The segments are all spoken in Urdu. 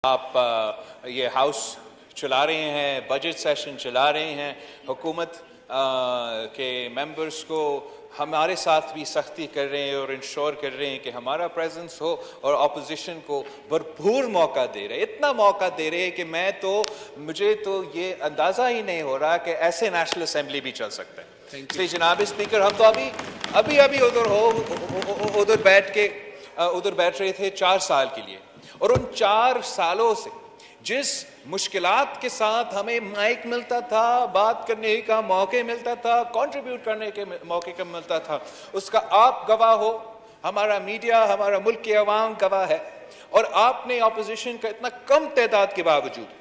آپ یہ ہاؤس چلا رہے ہیں، بجٹ سیشن چلا رہے ہیں، حکومت کے ممبرز کو ہمارے ساتھ بھی سختی کر رہے ہیں اور انشور کر رہے ہیں کہ ہمارا پریزنس ہو، اور اپوزیشن کو بھرپور موقع دے رہے ہیں، اتنا موقع دے رہے ہیں کہ مجھے تو یہ اندازہ ہی نہیں ہو رہا کہ ایسے نیشنل اسمبلی بھی چل سکتا ہے۔ اس لیے جناب اسپیکر، ہم تو ابھی ادھر بیٹھ رہے تھے 4 سال کے لیے، اور ان 4 سالوں سے جس مشکلات کے ساتھ ہمیں مائک ملتا تھا، بات کرنے کا موقع ملتا تھا، کنٹریبیوٹ کرنے کے موقع کا ملتا تھا، اس کا آپ گواہ ہو، ہمارا میڈیا، ہمارا ملک کی عوام گواہ ہے۔ اور آپ نے اپوزیشن کا اتنا کم تعداد کے باوجود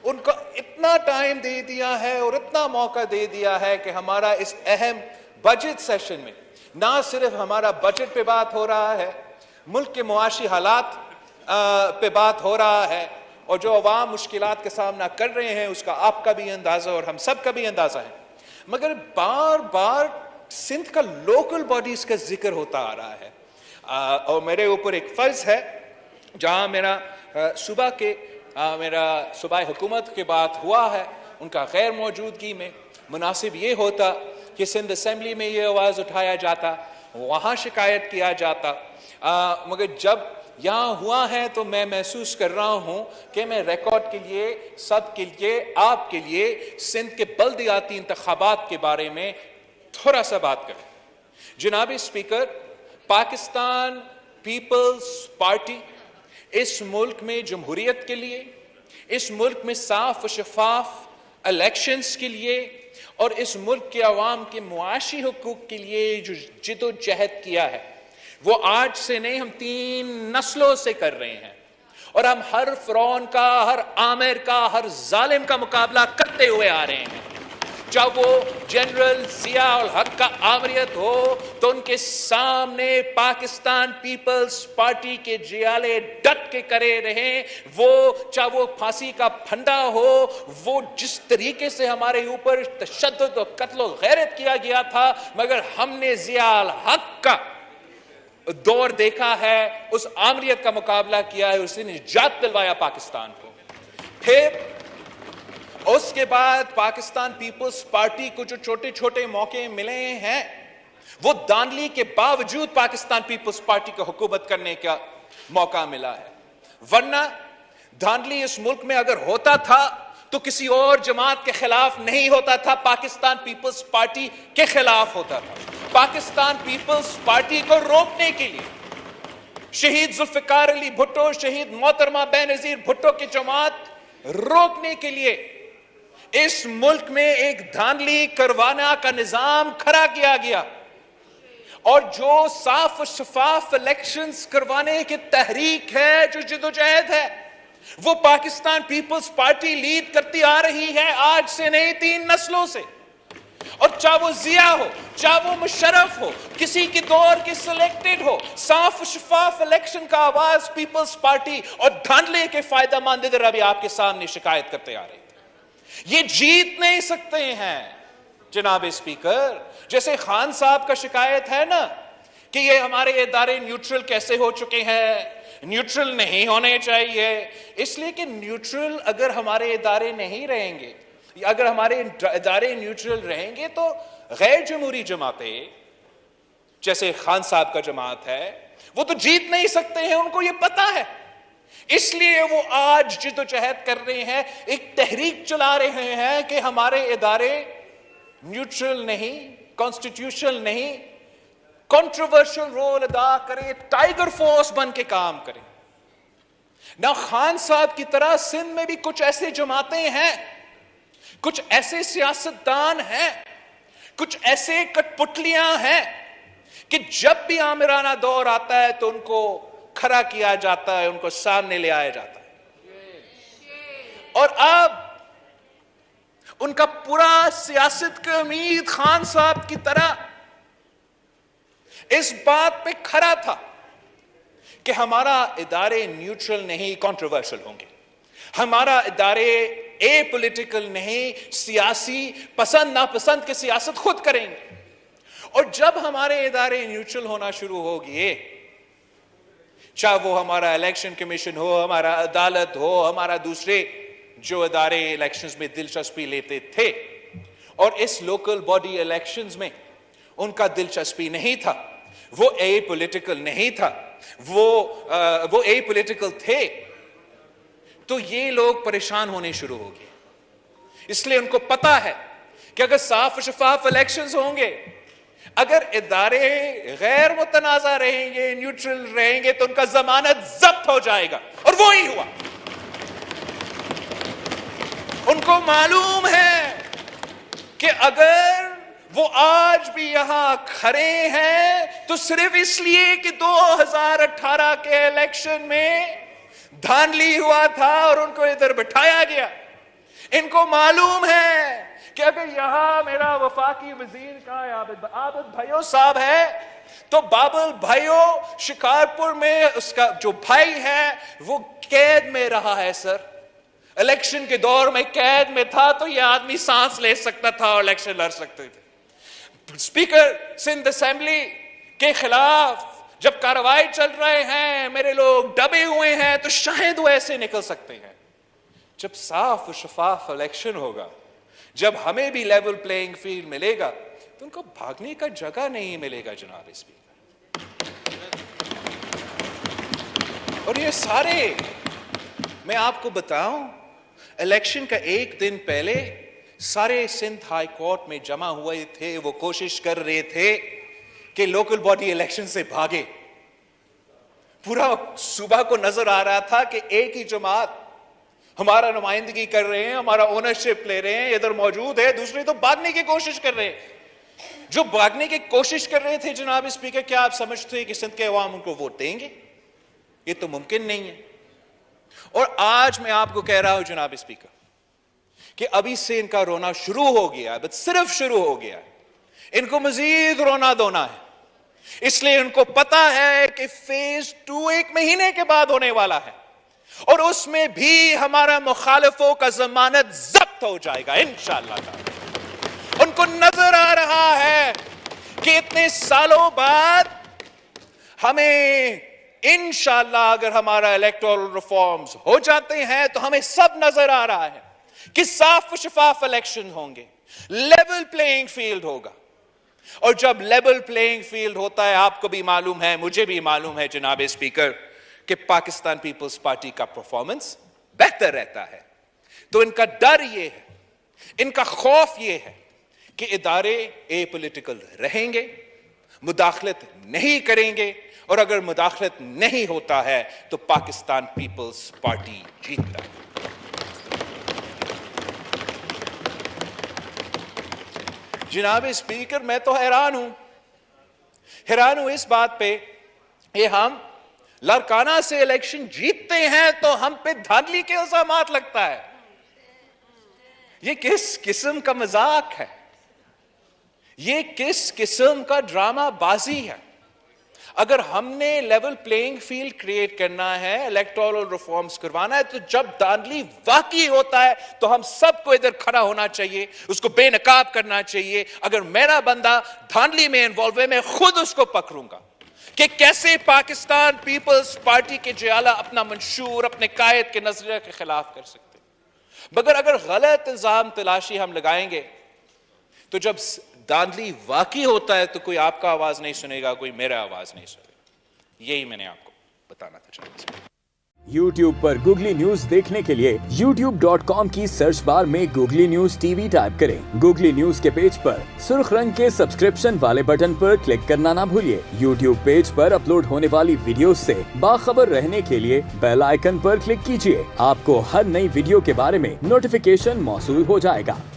ان کو اتنا ٹائم دے دیا ہے اور اتنا موقع دے دیا ہے کہ ہمارا اس اہم بجٹ سیشن میں نہ صرف ہمارا بجٹ پہ بات ہو رہا ہے، ملک کے معاشی حالات پہ بات ہو رہا ہے، اور جو عوام مشکلات کا سامنا کر رہے ہیں اس کا آپ کا بھی اندازہ اور ہم سب کا بھی اندازہ ہے، مگر بار بار سندھ کا لوکل باڈیز کا ذکر ہوتا آ رہا ہے۔ اور میرے اوپر ایک فرض ہے، جہاں میرا صوبائی حکومت کے بات ہوا ہے، ان کا غیر موجودگی میں مناسب یہ ہوتا کہ سندھ اسمبلی میں یہ آواز اٹھایا جاتا، وہاں شکایت کیا جاتا، مگر جب یہاں ہوا ہے تو میں محسوس کر رہا ہوں کہ میں ریکارڈ کے لیے، سب کے لیے، آپ کے لیے سندھ کے بلدیاتی انتخابات کے بارے میں تھوڑا سا بات کریں۔ جناب اسپیکر، پاکستان پیپلز پارٹی اس ملک میں جمہوریت کے لیے، اس ملک میں صاف و شفاف الیکشنز کے لیے، اور اس ملک کے عوام کے معاشی حقوق کے لیے جو جد و جہد کیا ہے، وہ آج سے نہیں، ہم 3 نسلوں سے کر رہے ہیں، اور ہم ہر فرعون کا، ہر عامر کا، ہر ظالم کا مقابلہ کرتے ہوئے آ رہے ہیں۔ جب وہ جنرل ضیاء الحق کا آمریت ہو تو ان کے سامنے پاکستان پیپلز پارٹی کے جیالے ڈٹ کے کرے رہے، چاہے وہ پھانسی کا پھندا ہو، وہ جس طریقے سے ہمارے اوپر تشدد و قتل و غیرت کیا گیا تھا، مگر ہم نے ضیاء الحق کا دور دیکھا ہے، اس آمریت کا مقابلہ کیا ہے، اس نے نجات دلوایا پاکستان کو۔ پھر اس کے بعد پاکستان پیپلز پارٹی کو جو چھوٹے چھوٹے موقع ملے ہیں، وہ دھاندلی کے باوجود پاکستان پیپلز پارٹی کو حکومت کرنے کا موقع ملا ہے، ورنہ دھاندلی اس ملک میں اگر ہوتا تھا تو کسی اور جماعت کے خلاف نہیں ہوتا تھا، پاکستان پیپلز پارٹی کے خلاف ہوتا تھا۔ پاکستان پیپلز پارٹی کو روکنے کے لیے شہید ذوالفقار علی بھٹو، شہید محترمہ بینظیر بھٹو کی جماعت روکنے کے لیے اس ملک میں ایک دھاندلی کروانا کا نظام کھڑا کیا گیا، اور جو صاف و شفاف الیکشنز کروانے کی تحریک ہے، جو جدوجہد ہے، وہ پاکستان پیپلز پارٹی لیڈ کرتی آ رہی ہے، آج سے نہیں 3 نسلوں سے۔ اور چاہے وہ ضیاء ہو، چاہے وہ مشرف ہو، کسی کی دور کی سلیکٹڈ ہو، صاف و شفاف الیکشن کا آواز پیپلز پارٹی اور دھاندلے کے فائدہ مند ادھر ابھی آپ کے سامنے شکایت کرتے آ رہے ہیں۔ یہ جیت نہیں سکتے ہیں جناب اسپیکر، جیسے خان صاحب کا شکایت ہے نا کہ یہ ہمارے ادارے نیوٹرل کیسے ہو چکے ہیں، نیوٹرل نہیں ہونے چاہیے، اس لیے کہ نیوٹرل اگر ہمارے ادارے نہیں رہیں گے، اگر ہمارے ادارے نیوٹرل رہیں گے تو غیر جمہوری جماعتیں جیسے خان صاحب کا جماعت ہے وہ تو جیت نہیں سکتے ہیں، ان کو یہ پتا ہے، اس لیے وہ آج جدوجہد کر رہے ہیں، ایک تحریک چلا رہے ہیں کہ ہمارے ادارے نیوٹرل نہیں، کانسٹیٹیوشنل نہیں، کنٹروورشل رول ادا کریں، ٹائیگر فورس بن کے کام کریں۔ نہ خان صاحب کی طرح سندھ میں بھی کچھ ایسے جماعتیں ہیں، کچھ ایسے سیاستدان ہیں، کچھ ایسے کٹ پتلیاں ہیں کہ جب بھی آمرانہ دور آتا ہے تو ان کو کھڑا کیا جاتا ہے، ان کو سامنے لے آیا جاتا ہے، اور اب ان کا پورا سیاست کا امید خان صاحب کی طرح اس بات پہ کھڑا تھا کہ ہمارا ادارے نیوٹرل نہیں، کنٹروورشل ہوں گے، ہمارا ادارے اے پولیٹیکل نہیں، سیاسی پسند ناپسند کی سیاست خود کریں گے۔ اور جب ہمارے ادارے نیوٹرل ہونا شروع ہو گئے، چاہے وہ ہمارا الیکشن کمیشن ہو, ہمارا عدالت ہو, ہمارا دوسرے جو ادارے الیکشنز میں دلچسپی لیتے تھے. اور اس لوکل باڈی الیکشنز میں ان کا دلچسپی نہیں تھا, وہ اے پولیٹیکل نہیں تھا, وہ اے پولیٹیکل تھے. تو یہ لوگ پریشان ہونے شروع ہو گئے, اس لیے ان کو پتا ہے کہ اگر صاف و شفاف الیکشنز ہوں گے, اگر ادارے غیر متنازع رہیں گے, نیوٹرل رہیں گے, تو ان کا ضمانت ضبط ہو جائے گا. اور وہی ہوا. ان کو معلوم ہے کہ اگر وہ آج بھی یہاں کھڑے ہیں تو صرف اس لیے کہ 2018 کے الیکشن میں دھاندلی ہوا تھا اور ان کو ادھر بٹھایا گیا. ان کو معلوم ہے کہ اگر یہاں میرا وفاقی وزیر کا عابد بھائیو صاحب ہے تو بابل بھائیو شکارپور میں اس کا جو بھائی ہے وہ قید میں رہا ہے. سر, الیکشن کے دور میں قید میں تھا تو یہ آدمی سانس لے سکتا تھا اور الیکشن لڑ سکتے تھے. اسپیکر سندھ اسمبلی کے خلاف جب کارروائی چل رہے ہیں, میرے لوگ دبے ہوئے ہیں, تو شاید وہ ایسے نکل سکتے ہیں. جب صاف و شفاف الیکشن ہوگا, جب ہمیں بھی لیول پلینگ فیلڈ ملے گا, تو ان کو بھاگنے کا جگہ نہیں ملے گا جناب اسپیکر. اور یہ سارے میں آپ کو بتاؤں, الیکشن کا ایک دن پہلے سارے سندھ ہائی کورٹ میں جمع ہوئے تھے. وہ کوشش کر رہے تھے کہ لوکل باڈی الیکشن سے بھاگے. پورا صوبہ کو نظر آ رہا تھا کہ ایک ہی جماعت ہمارا نمائندگی کر رہے ہیں, ہمارا اونرشپ لے رہے ہیں, ادھر موجود ہے, دوسرے تو بھاگنے کی کوشش کر رہے ہیں. جو بھاگنے کی کوشش کر رہے تھے جناب اسپیکر, کیا آپ سمجھتے ہیں کہ سندھ کے عوام ان کو ووٹ دیں گے؟ یہ تو ممکن نہیں ہے. اور آج میں آپ کو کہہ رہا ہوں جناب اسپیکر کہ ابھی سے ان کا رونا شروع ہو گیا, بس صرف شروع ہو گیا. ان کو مزید رونا دھونا ہے, اس لیے ان کو پتا ہے کہ فیز 2 ایک مہینے کے بعد ہونے والا ہے, اور اس میں بھی ہمارا مخالفوں کا ضمانت ضبط ہو جائے گا انشاءاللہ تعالی. ان کو نظر آ رہا ہے کہ اتنے سالوں بعد ہمیں انشاءاللہ اگر ہمارا الیکٹورل ریفارمز ہو جاتے ہیں تو ہمیں سب نظر آ رہا ہے کہ صاف و شفاف الیکشن ہوں گے, لیول پلینگ فیلڈ ہوگا. اور جب لیول پلینگ فیلڈ ہوتا ہے, آپ کو بھی معلوم ہے, مجھے بھی معلوم ہے جناب اسپیکر, کہ پاکستان پیپلز پارٹی کا پرفارمنس بہتر رہتا ہے. تو ان کا ڈر یہ ہے, ان کا خوف یہ ہے کہ ادارے اے پولیٹیکل رہیں گے, مداخلت نہیں کریں گے, اور اگر مداخلت نہیں ہوتا ہے تو پاکستان پیپلز پارٹی جیتتا ہے. جناب اسپیکر, میں تو حیران ہوں اس بات پہ کہ ہم لڑکانہ سے الیکشن جیتتے ہیں تو ہم پہ دھاندلی کے الزامات لگتا ہے. یہ کس قسم کا مذاق ہے؟ یہ کس قسم کا ڈرامہ بازی ہے؟ اگر ہم نے لیول پلینگ فیلڈ کریٹ کرنا ہے, الیکٹورل ریفارمز کروانا ہے, تو جب دھاندلی واقعی ہوتا ہے تو ہم سب کو ادھر کھڑا ہونا چاہیے, اس کو بے نقاب کرنا چاہیے. اگر میرا بندہ دھاندلی میں انوالو ہے, میں خود اس کو پکڑوں گا کہ کیسے پاکستان پیپلز پارٹی کے جیالہ اپنا منشور اپنے قائد کے نظریے کے خلاف کر سکتے. مگر اگر غلط الزام تلاشی ہم لگائیں گے تو جب دھاندلی واقعی ہوتا ہے تو کوئی آپ کا آواز نہیں سنے گا, کوئی میرا آواز نہیں سنے گا. یہی میں نے آپ کو بتانا تھا چاہتا. YouTube پر گوگلی نیوز دیکھنے کے لیے youtube.com کی سرچ بار میں googly news T V type کریں. گوگلی نیوز کے پیج پر سرخ رنگ کے سبسکرپشن والے بٹن پر کلک کرنا نہ بھولیے. YouTube پیج پر اپلوڈ ہونے والی ویڈیوز سے باخبر رہنے کے لیے بیل آئیکن پر کلک کیجیے. آپ کو ہر نئی ویڈیو کے بارے میں نوٹیفیکیشن موصول ہو جائے گا.